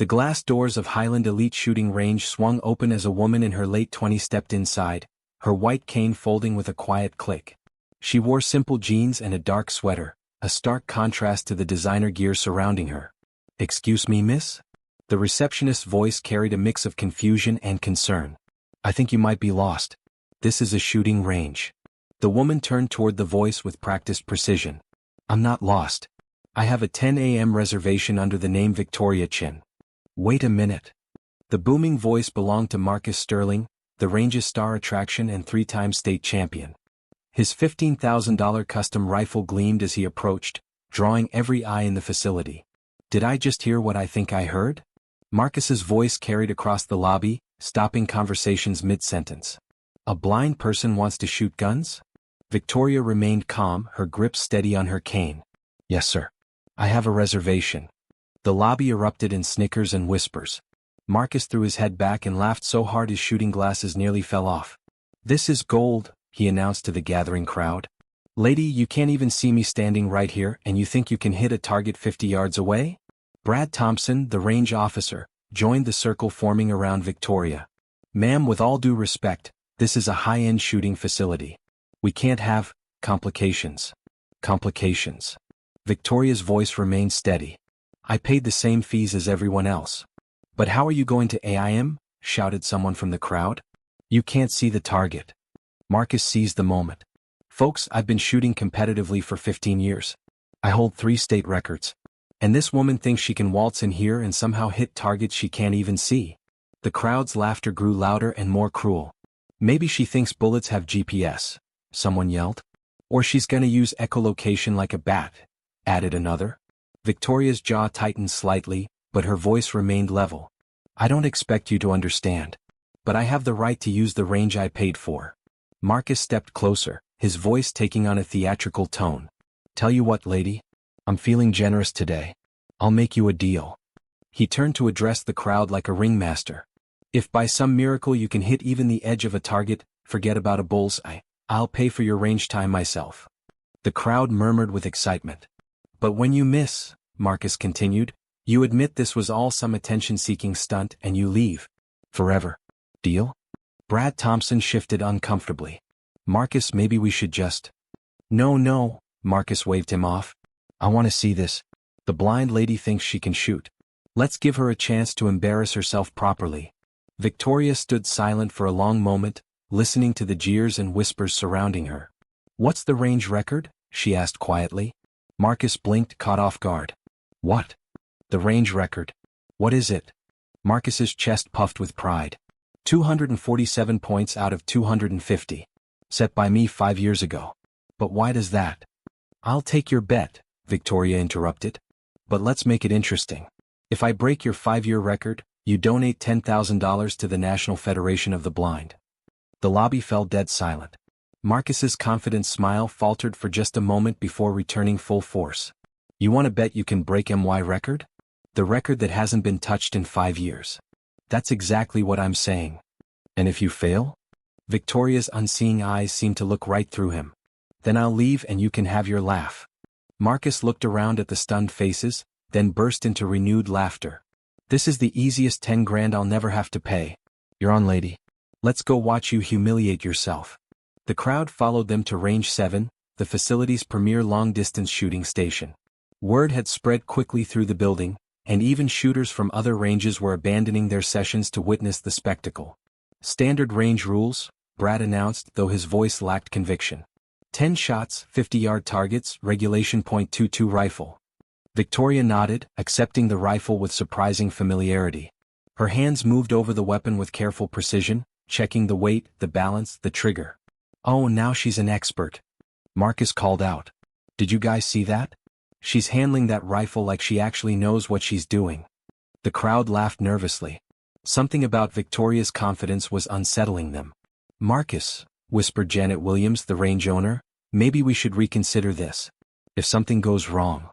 The glass doors of Highland Elite Shooting Range swung open as a woman in her late 20s stepped inside, her white cane folding with a quiet click. She wore simple jeans and a dark sweater, a stark contrast to the designer gear surrounding her. "Excuse me, miss?" The receptionist's voice carried a mix of confusion and concern. "I think you might be lost. This is a shooting range." The woman turned toward the voice with practiced precision. "I'm not lost. I have a 10 a.m. reservation under the name Victoria Chin." "Wait a minute." The booming voice belonged to Marcus Sterling, the range's star attraction and 3-time state champion. His $15,000 custom rifle gleamed as he approached, drawing every eye in the facility. "Did I just hear what I think I heard?" Marcus's voice carried across the lobby, stopping conversations mid-sentence. "A blind person wants to shoot guns?" Victoria remained calm, her grip steady on her cane. "Yes, sir. I have a reservation." The lobby erupted in snickers and whispers. Marcus threw his head back and laughed so hard his shooting glasses nearly fell off. "This is gold," he announced to the gathering crowd. "Lady, you can't even see me standing right here, and you think you can hit a target 50 yards away?" Brad Thompson, the range officer, joined the circle forming around Victoria. "Ma'am, with all due respect, this is a high-end shooting facility. We can't have complications." "Complications." Victoria's voice remained steady. "I paid the same fees as everyone else." "But how are you going to AIM?" shouted someone from the crowd. "You can't see the target." Marcus seized the moment. "Folks, I've been shooting competitively for 15 years. I hold 3 state records. And this woman thinks she can waltz in here and somehow hit targets she can't even see." The crowd's laughter grew louder and more cruel. "Maybe she thinks bullets have GPS," someone yelled. "Or she's gonna use echolocation like a bat," added another. Victoria's jaw tightened slightly, but her voice remained level. "I don't expect you to understand. But I have the right to use the range I paid for." Marcus stepped closer, his voice taking on a theatrical tone. "Tell you what, lady. I'm feeling generous today. I'll make you a deal." He turned to address the crowd like a ringmaster. "If by some miracle you can hit even the edge of a target, forget about a bullseye. I'll pay for your range time myself." The crowd murmured with excitement. "But when you miss," Marcus continued, "you admit this was all some attention-seeking stunt and you leave. Forever. Deal?" Brad Thompson shifted uncomfortably. "Marcus, maybe we should just—" No, Marcus waved him off. "I want to see this. The blind lady thinks she can shoot. Let's give her a chance to embarrass herself properly." Victoria stood silent for a long moment, listening to the jeers and whispers surrounding her. "What's the range record?" she asked quietly. Marcus blinked, caught off guard. "What? The range record? What is it?" Marcus's chest puffed with pride. 247 points out of 250. Set by me 5 years ago. "But why does that?" "I'll take your bet," Victoria interrupted. "But let's make it interesting. If I break your 5-year record, you donate $10,000 to the National Federation of the Blind." The lobby fell dead silent. Marcus's confident smile faltered for just a moment before returning full force. "You want to bet you can break MY record? The record that hasn't been touched in 5 years. That's exactly what I'm saying." "And if you fail?" Victoria's unseeing eyes seemed to look right through him. "Then I'll leave and you can have your laugh." Marcus looked around at the stunned faces, then burst into renewed laughter. "This is the easiest 10 grand I'll never have to pay. You're on, lady. Let's go watch you humiliate yourself." The crowd followed them to Range 7, the facility's premier long-distance shooting station. Word had spread quickly through the building, and even shooters from other ranges were abandoning their sessions to witness the spectacle. "Standard range rules," Brad announced, though his voice lacked conviction. 10 shots, 50-yard targets, regulation .22 rifle. Victoria nodded, accepting the rifle with surprising familiarity. Her hands moved over the weapon with careful precision, checking the weight, the balance, the trigger. "Oh, now she's an expert," Marcus called out. "Did you guys see that? She's handling that rifle like she actually knows what she's doing." The crowd laughed nervously. Something about Victoria's confidence was unsettling them. "Marcus," whispered Janet Williams, the range owner, "maybe we should reconsider this. If something goes wrong."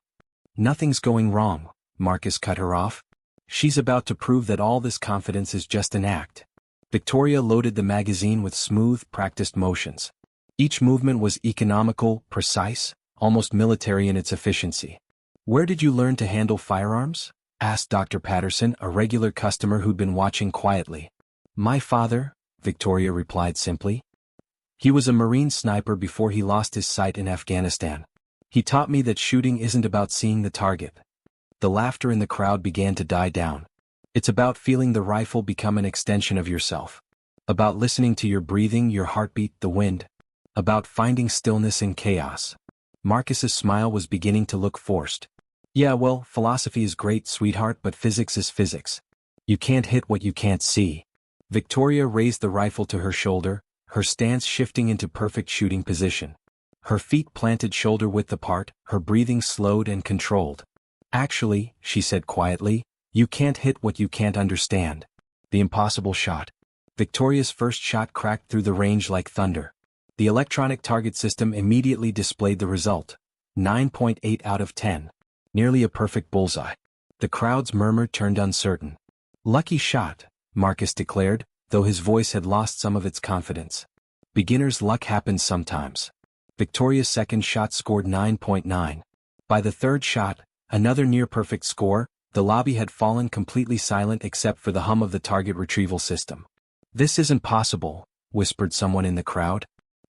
"Nothing's going wrong," Marcus cut her off. "She's about to prove that all this confidence is just an act." Victoria loaded the magazine with smooth, practiced motions. Each movement was economical, precise, almost military in its efficiency. "Where did you learn to handle firearms?" asked Dr. Patterson, a regular customer who'd been watching quietly. My father, Victoria replied simply. He was a Marine sniper before he lost his sight in Afghanistan. He taught me that shooting isn't about seeing the target. The laughter in the crowd began to die down. It's about feeling the rifle become an extension of yourself. About listening to your breathing, your heartbeat, the wind. About finding stillness in chaos. Marcus's smile was beginning to look forced. Yeah, well, philosophy is great, sweetheart, but physics is physics. You can't hit what you can't see. Victoria raised the rifle to her shoulder, her stance shifting into perfect shooting position. Her feet planted shoulder-width apart, her breathing slowed and controlled. Actually, she said quietly, you can't hit what you can't understand. The impossible shot. Victoria's first shot cracked through the range like thunder. The electronic target system immediately displayed the result. 9.8 out of 10. Nearly a perfect bullseye. The crowd's murmur turned uncertain. Lucky shot, Marcus declared, though his voice had lost some of its confidence. Beginner's luck happens sometimes. Victoria's second shot scored 9.9. By the third shot, another near-perfect score, the lobby had fallen completely silent except for the hum of the target retrieval system. This isn't possible, whispered someone in the crowd.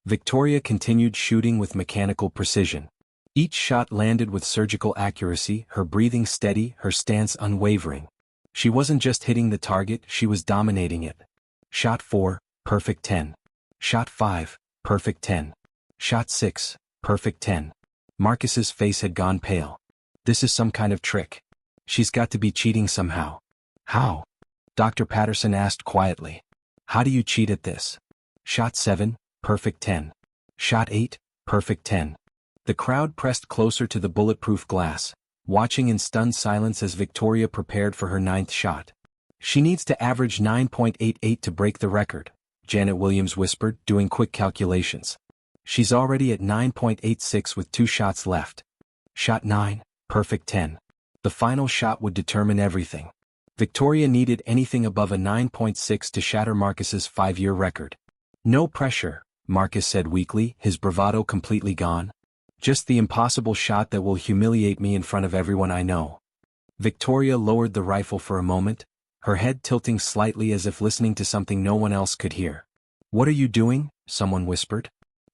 Victoria continued shooting with mechanical precision. Each shot landed with surgical accuracy, her breathing steady, her stance unwavering. She wasn't just hitting the target, she was dominating it. Shot 4, perfect 10. Shot 5, perfect 10. Shot 6, perfect 10. Marcus's face had gone pale. This is some kind of trick. She's got to be cheating somehow. How? Dr. Patterson asked quietly. How do you cheat at this? Shot 7, perfect 10. Shot 8, perfect 10. The crowd pressed closer to the bulletproof glass, watching in stunned silence as Victoria prepared for her 9th shot. She needs to average 9.88 to break the record, Janet Williams whispered, doing quick calculations. She's already at 9.86 with 2 shots left. Shot 9, perfect 10. The final shot would determine everything. Victoria needed anything above a 9.6 to shatter Marcus's 5-year record. No pressure, Marcus said weakly, his bravado completely gone. Just the impossible shot that will humiliate me in front of everyone I know. Victoria lowered the rifle for a moment, her head tilting slightly as if listening to something no one else could hear. What are you doing? Someone whispered.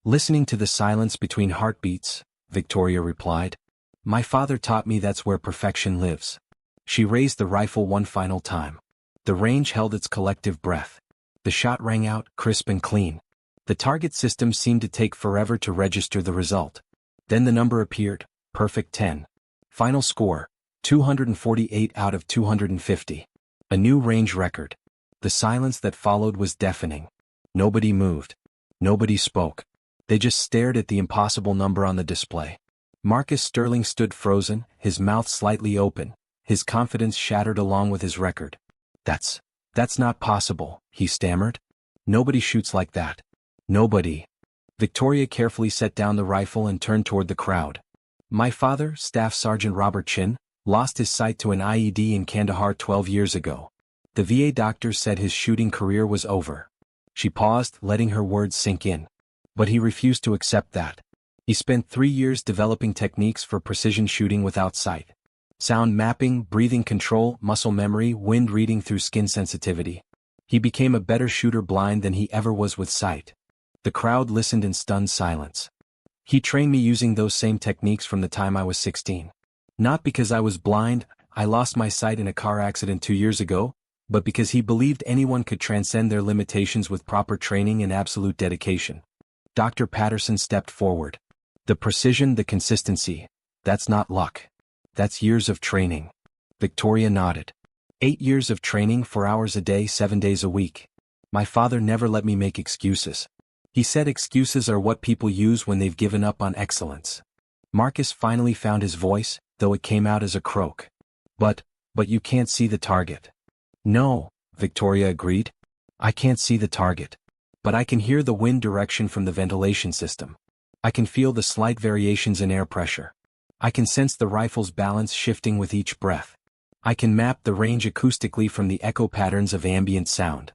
Listening to the silence between heartbeats, Victoria replied. My father taught me that's where perfection lives. She raised the rifle one final time. The range held its collective breath. The shot rang out, crisp and clean. The target system seemed to take forever to register the result. Then the number appeared, perfect 10. Final score, 248 out of 250. A new range record. The silence that followed was deafening. Nobody moved. Nobody spoke. They just stared at the impossible number on the display. Marcus Sterling stood frozen, his mouth slightly open, his confidence shattered along with his record. That's not possible, he stammered. Nobody shoots like that. Nobody. Victoria carefully set down the rifle and turned toward the crowd. My father, Staff Sergeant Robert Chin, lost his sight to an IED in Kandahar 12 years ago. The VA doctors said his shooting career was over. She paused, letting her words sink in. But he refused to accept that. He spent 3 years developing techniques for precision shooting without sight. Sound mapping, breathing control, muscle memory, wind reading through skin sensitivity. He became a better shooter blind than he ever was with sight. The crowd listened in stunned silence. He trained me using those same techniques from the time I was 16. Not because I was blind, I lost my sight in a car accident 2 years ago, but because he believed anyone could transcend their limitations with proper training and absolute dedication. Dr. Patterson stepped forward. The precision, the consistency, that's not luck. That's years of training. Victoria nodded. 8 years of training, 4 hours a day, 7 days a week. My father never let me make excuses. He said excuses are what people use when they've given up on excellence. Marcus finally found his voice, though it came out as a croak. But you can't see the target. No, Victoria agreed. I can't see the target. But I can hear the wind direction from the ventilation system. I can feel the slight variations in air pressure. I can sense the rifle's balance shifting with each breath. I can map the range acoustically from the echo patterns of ambient sound.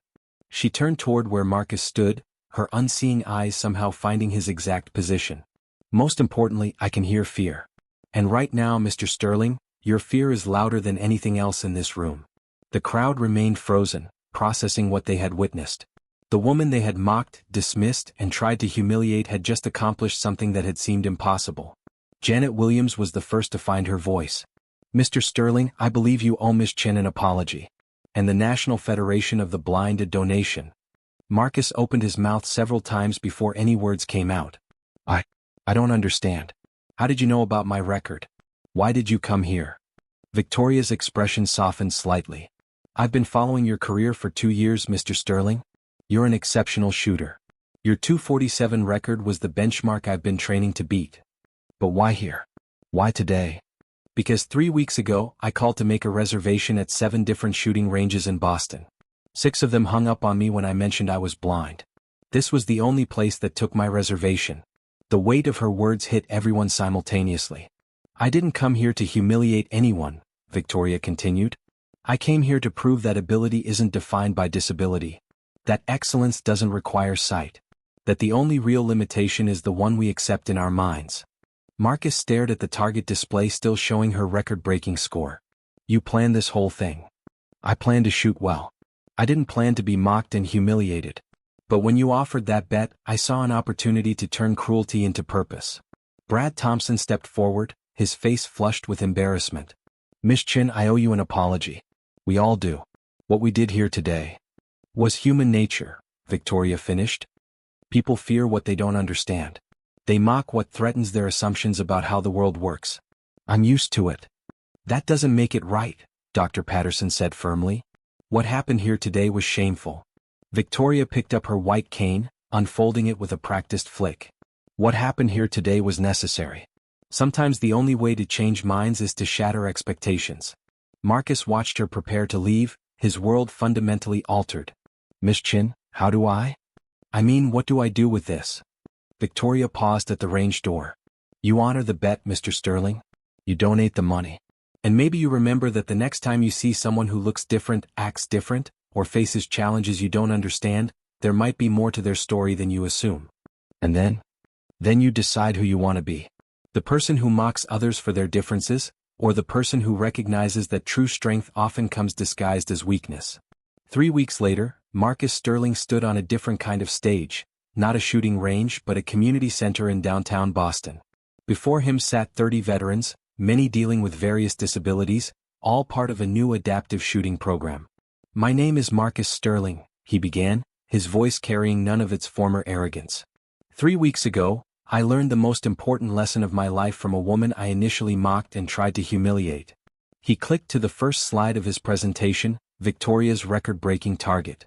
She turned toward where Marcus stood, her unseeing eyes somehow finding his exact position. Most importantly, I can hear fear. And right now, Mr. Sterling, Your fear is louder than anything else in this room. The crowd remained frozen, processing what they had witnessed. The woman they had mocked, dismissed, and tried to humiliate had just accomplished something that had seemed impossible. Janet Williams was the first to find her voice. "Mr. Sterling, I believe you owe Miss Chen an apology. And the National Federation of the Blind a donation." Marcus opened his mouth several times before any words came out. I don't understand. How did you know about my record? Why did you come here?" Victoria's expression softened slightly. "I've been following your career for 2 years, Mr. Sterling. You're an exceptional shooter. Your 247 record was the benchmark I've been training to beat. But why here? Why today?" "Because 3 weeks ago, I called to make a reservation at 7 different shooting ranges in Boston. 6 of them hung up on me when I mentioned I was blind. This was the only place that took my reservation." The weight of her words hit everyone simultaneously. "I didn't come here to humiliate anyone," Victoria continued. "I came here to prove that ability isn't defined by disability. That excellence doesn't require sight. That the only real limitation is the one we accept in our minds." Marcus stared at the target display still showing her record-breaking score. "You planned this whole thing." "I planned to shoot well. I didn't plan to be mocked and humiliated. But when you offered that bet, I saw an opportunity to turn cruelty into purpose." Brad Thompson stepped forward, his face flushed with embarrassment. "Miss Chin, I owe you an apology. We all do. What we did here today was human nature," Victoria finished. "People fear what they don't understand. They mock what threatens their assumptions about how the world works. I'm used to it." "That doesn't make it right," Dr. Patterson said firmly. "What happened here today was shameful." Victoria picked up her white cane, unfolding it with a practiced flick. "What happened here today was necessary. Sometimes the only way to change minds is to shatter expectations." Marcus watched her prepare to leave, his world fundamentally altered. "Miss Chin, how do I mean, what do I do with this?" Victoria paused at the range door. "You honor the bet, Mr. Sterling. You donate the money. And maybe you remember that the next time you see someone who looks different, acts different, or faces challenges you don't understand, there might be more to their story than you assume. And then you decide who you want to be. The person who mocks others for their differences, or the person who recognizes that true strength often comes disguised as weakness." 3 weeks later, Marcus Sterling stood on a different kind of stage, not a shooting range but a community center in downtown Boston. Before him sat 30 veterans, many dealing with various disabilities, all part of a new adaptive shooting program. "My name is Marcus Sterling," he began, his voice carrying none of its former arrogance. 3 weeks ago, I learned the most important lesson of my life from a woman I initially mocked and tried to humiliate." He clicked to the first slide of his presentation, Victoria's record-breaking target.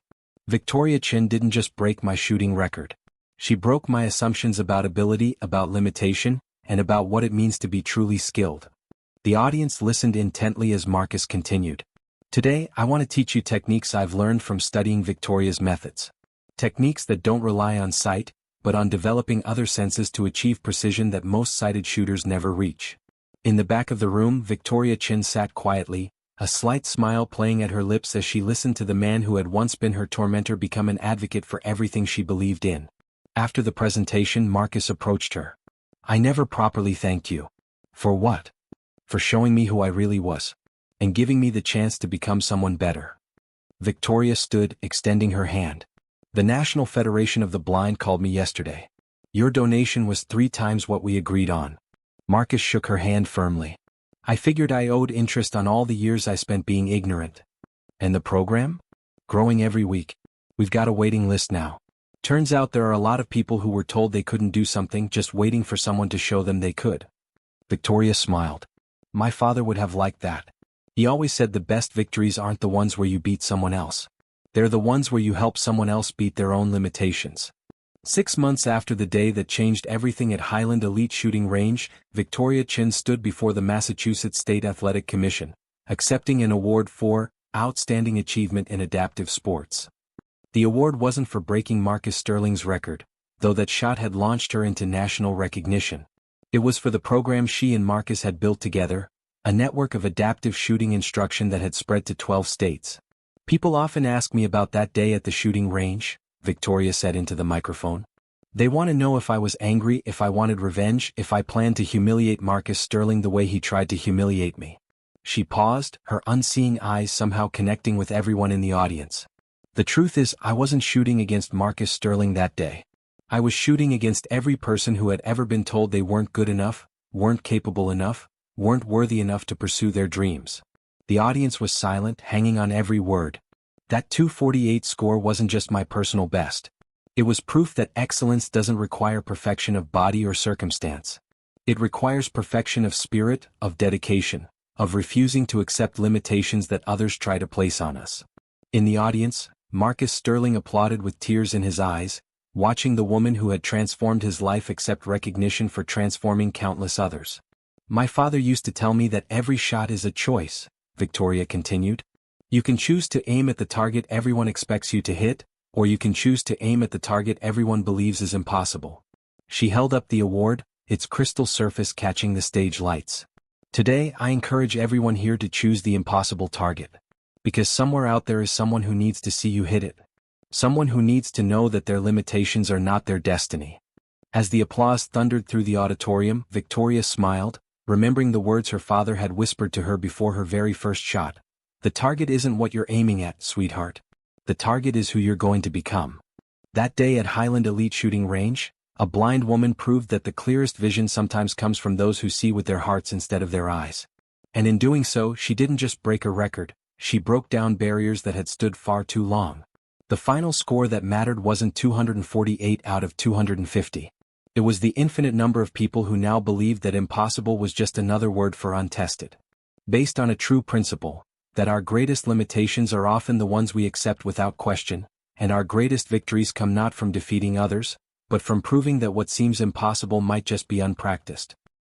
"Victoria Chin didn't just break my shooting record. She broke my assumptions about ability, about limitation, and about what it means to be truly skilled." The audience listened intently as Marcus continued. "Today, I want to teach you techniques I've learned from studying Victoria's methods. Techniques that don't rely on sight, but on developing other senses to achieve precision that most sighted shooters never reach." In the back of the room, Victoria Chin sat quietly, a slight smile playing at her lips as she listened to the man who had once been her tormentor become an advocate for everything she believed in. After the presentation, Marcus approached her. "I never properly thanked you." "For what?" "For showing me who I really was. And giving me the chance to become someone better." Victoria stood, extending her hand. "The National Federation of the Blind called me yesterday. Your donation was 3 times what we agreed on." Marcus shook her hand firmly. "I figured I owed interest on all the years I spent being ignorant." "And the program? Growing every week. We've got a waiting list now. Turns out there are a lot of people who were told they couldn't do something just waiting for someone to show them they could." Victoria smiled. "My father would have liked that. He always said the best victories aren't the ones where you beat someone else. They're the ones where you help someone else beat their own limitations." 6 months after the day that changed everything at Highland Elite Shooting Range, Victoria Chin stood before the Massachusetts State Athletic Commission, accepting an award for Outstanding Achievement in Adaptive Sports. The award wasn't for breaking Marcus Sterling's record, though that shot had launched her into national recognition. It was for the program she and Marcus had built together, a network of adaptive shooting instruction that had spread to 12 states. "People often ask me about that day at the shooting range," Victoria said into the microphone. "They want to know if I was angry, if I wanted revenge, if I planned to humiliate Marcus Sterling the way he tried to humiliate me. She paused, her unseeing eyes somehow connecting with everyone in the audience. The truth is, I wasn't shooting against Marcus Sterling that day. I was shooting against every person who had ever been told they weren't good enough, weren't capable enough, weren't worthy enough to pursue their dreams. The audience was silent, hanging on every word. That 248 score wasn't just my personal best. It was proof that excellence doesn't require perfection of body or circumstance. It requires perfection of spirit, of dedication, of refusing to accept limitations that others try to place on us. In the audience, Marcus Sterling applauded with tears in his eyes, watching the woman who had transformed his life accept recognition for transforming countless others. My father used to tell me that every shot is a choice, Victoria continued. You can choose to aim at the target everyone expects you to hit, or you can choose to aim at the target everyone believes is impossible. She held up the award, its crystal surface catching the stage lights. Today, I encourage everyone here to choose the impossible target. Because somewhere out there is someone who needs to see you hit it. Someone who needs to know that their limitations are not their destiny. As the applause thundered through the auditorium, Victoria smiled, remembering the words her father had whispered to her before her very first shot. The target isn't what you're aiming at, sweetheart. The target is who you're going to become. That day at Highland Elite Shooting Range, a blind woman proved that the clearest vision sometimes comes from those who see with their hearts instead of their eyes. And in doing so, she didn't just break a record, she broke down barriers that had stood far too long. The final score that mattered wasn't 248 out of 250. It was the infinite number of people who now believed that impossible was just another word for untested. Based on a true principle, that our greatest limitations are often the ones we accept without question, and our greatest victories come not from defeating others, but from proving that what seems impossible might just be unpracticed.